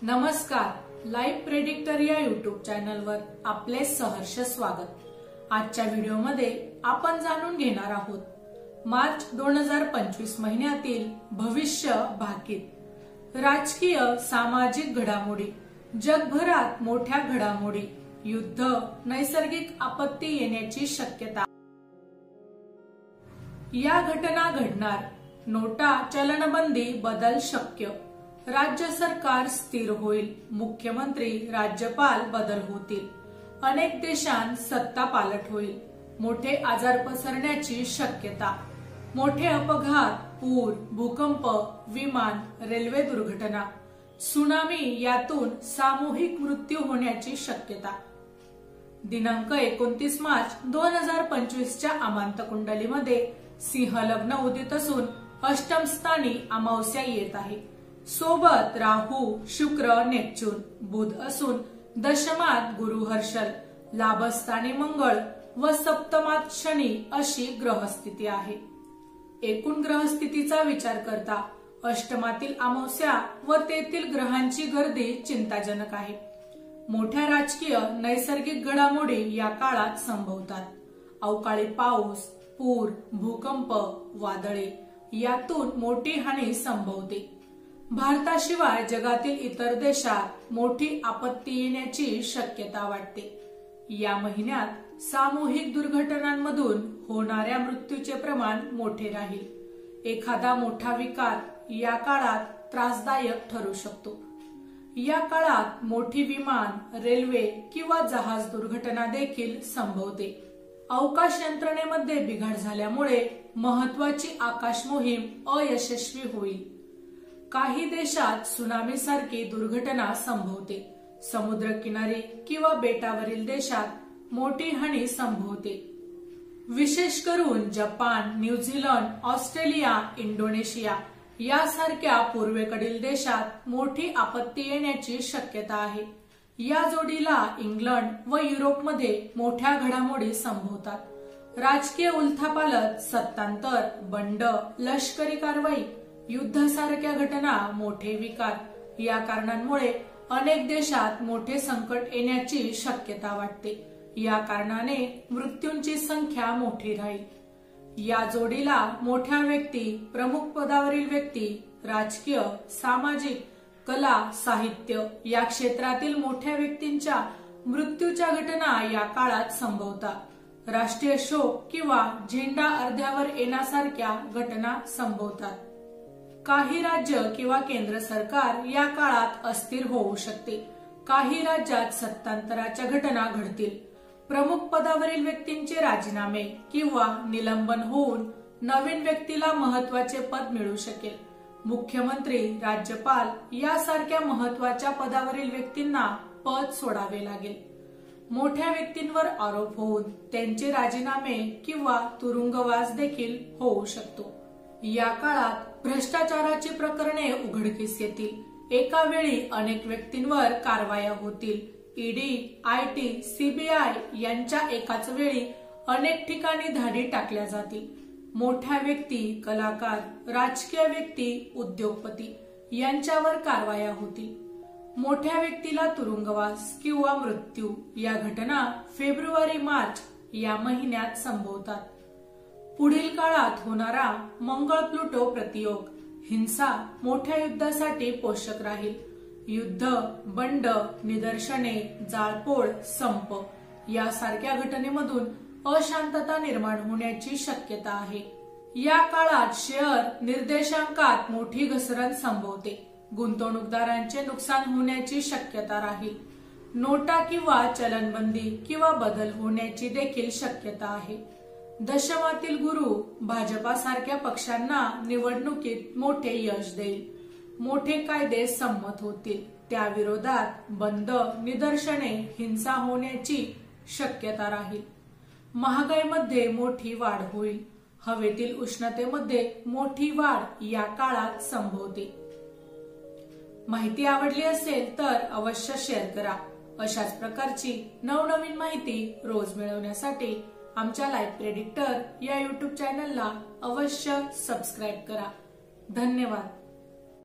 नमस्कार, live predictor या YouTube चॅनलवर आपले सहर्ष स्वागत। आजच्या व्हिडिओमध्ये आपण जाणून घेणार आहोत मार्च 2025 महिन्यातील भविष्य भाकीत, राजकीय सामाजिक घडामोडी, जगभरात मोठ्या घडामोडी, युद्ध, नैसर्गिक आपत्ती येण्याची शक्यता, या घटना घडणार, नोटा चलनबंदी बदल शक्य, राज्य सरकार स्थिर होईल, मुख्यमंत्री राज्यपाल बदल होतील, अनेक देशांत सत्ता पालट होईल, मोठे आजार पसरण्याची शक्यता, मोठे अपघात, पूर, भूकंप, विमान, रेल्वे दुर्घटना, सुनामी यातून सामूहिक मृत्यू होण्याची शक्यता। दिनांक 29 मार्च 2025 च्या अमांत कुंडलीमध्ये सिंह लग्न उदित असून अष्टम स्थानी अमावस्या येत आहे। सोबत राहू, शुक्र, नेपच्यून, बुध असून दशमात गुरु हर्षल, लाभस्थानी मंगळ व सप्तमात शनी अशी ग्रहस्थिती आहे। एकूण ग्रहस्थितीचा विचार करता अष्टमातील अमावस्या व तेथील ग्रहांची गर्दी चिंताजनक आहे। मोठ्या राजकीय नैसर्गिक घडामोडी या काळात संभवतात। अवकाळी पाऊस, पूर, भूकंप, वादळे यातून मोठी हानी संभवते। भारताशिवाय जगातील इतर देशात मोठी आपत्ती येण्याची शक्यता वाटते। या महिन्यात सामूहिक दुर्घटनांमधून होणाऱ्या मृत्यूचे प्रमाण मोठे राहील। एखादा मोठा विकार या काळात त्रासदायक ठरू शकतो। या काळात मोठी विमान, रेल्वे किंवा जहाज दुर्घटना देखील संभवते। अवकाश यंत्रणेमध्ये बिघाड झाल्यामुळे महत्वाची आकाश मोहीम अयशस्वी होईल। काही देशात सुनामी सारखी दुर्घटना संभवते। समुद्रकिनारी किंवा बेटावरील देशात मोठी हानी संभवते। विशेष करून जपान, न्यूझीलंड, ऑस्ट्रेलिया, इंडोनेशिया यासारख्या पूर्वेकडील देशात मोठी आपत्ती येण्याची शक्यता आहे। या जोडीला इंग्लंड व युरोपमध्ये मोठ्या घडामोडी संभवतात। राजकीय उलथापालथ, सत्तांतर, बंड, लष्करी कारवाई, युद्धासारख्या घटना, मोठे विकार या कारणांमुळे अनेक देशात मोठे संकट येण्याची शक्यता वाटते। या कारणाने मृत्यूंची संख्या मोठी राहील। या जोडीला मोठ्या व्यक्ती, प्रमुख पदावरील व्यक्ती, राजकीय, सामाजिक, कला, साहित्य या क्षेत्रातील मोठ्या व्यक्तींच्या मृत्यूच्या घटना या काळात संभवतात। राष्ट्रीय शोक किंवा झेंडा अर्ध्यावर येण्यासारख्या घटना संभवतात। काही राज्य किंवा केंद्र सरकार या काळात अस्थिर होऊ शकते। काही राज्यात सत्तांतराच्या घटना घडतील। प्रमुख पदावरील व्यक्तींचे राजीनामे किंवा निलंबन होऊन नवीन व्यक्तीला महत्वाचे पद मिळू शकेल। मुख्यमंत्री, राज्यपाल यासारख्या महत्वाच्या पदावरील व्यक्तींना पद सोडावे लागेल। मोठ्या व्यक्तींवर आरोप होऊन त्यांचे राजीनामे किंवा तुरुंगवास देखील होऊ शकतो। या काळात भ्रष्टाचाराची प्रकरणे उघडकीस येतील। एका वेळी अनेक व्यक्तींवर कारवाया होतील। ईडी, आयटी, सीबीआय यांच्या एकाच वेळी अनेक ठिकाणी धाडी टाकल्या जातील। मोठ्या व्यक्ती, कलाकार, राजकीय व्यक्ती, उद्योगपती यांच्यावर कारवाया होतील। मोठ्या व्यक्तीला तुरुंगवास किंवा मृत्यू या घटना फेब्रुवारी-मार्च या महिन्यात संभवतात। पुढील काळात होणारा मंगळ-प्लुटो प्रतियोग, हिंसा मोठ्या युद्धासाठी पोषक राहील। युद्ध, बंड, निदर्शने, जाळपोळ, संप यासारख्या घटनेमधून अशांतता निर्माण होण्याची शक्यता आहे। या काळात शेअर निर्देशांकात मोठी घसरण संभवते। गुंतवणूकदारांचे नुकसान होण्याची शक्यता राहील। नोटा किंवा चलनबंदी किंवा बदल होण्याची देखील शक्यता आहे। दशमातील गुरु भाजपासारख्या पक्षांना निवडणुकीत मोठे यश देईल। मोठे कायदे संमत होतील। त्याविरोधात बंद, निदर्शने, हिंसा होण्याची शक्यता राहील। महागाईमध्ये मोठी वाढ होईल। हवेतील उष्णतेमध्ये मोठी वाढ या काळात संभवते। माहिती आवडली असेल तर अवश्य शेअर करा। अशाच प्रकारची नवनवीन माहिती रोज मिळवण्यासाठी आमच्या लाईव्ह प्रेडिक्टर या युट्यूब चॅनलला अवश्य सबस्क्राईब करा। धन्यवाद।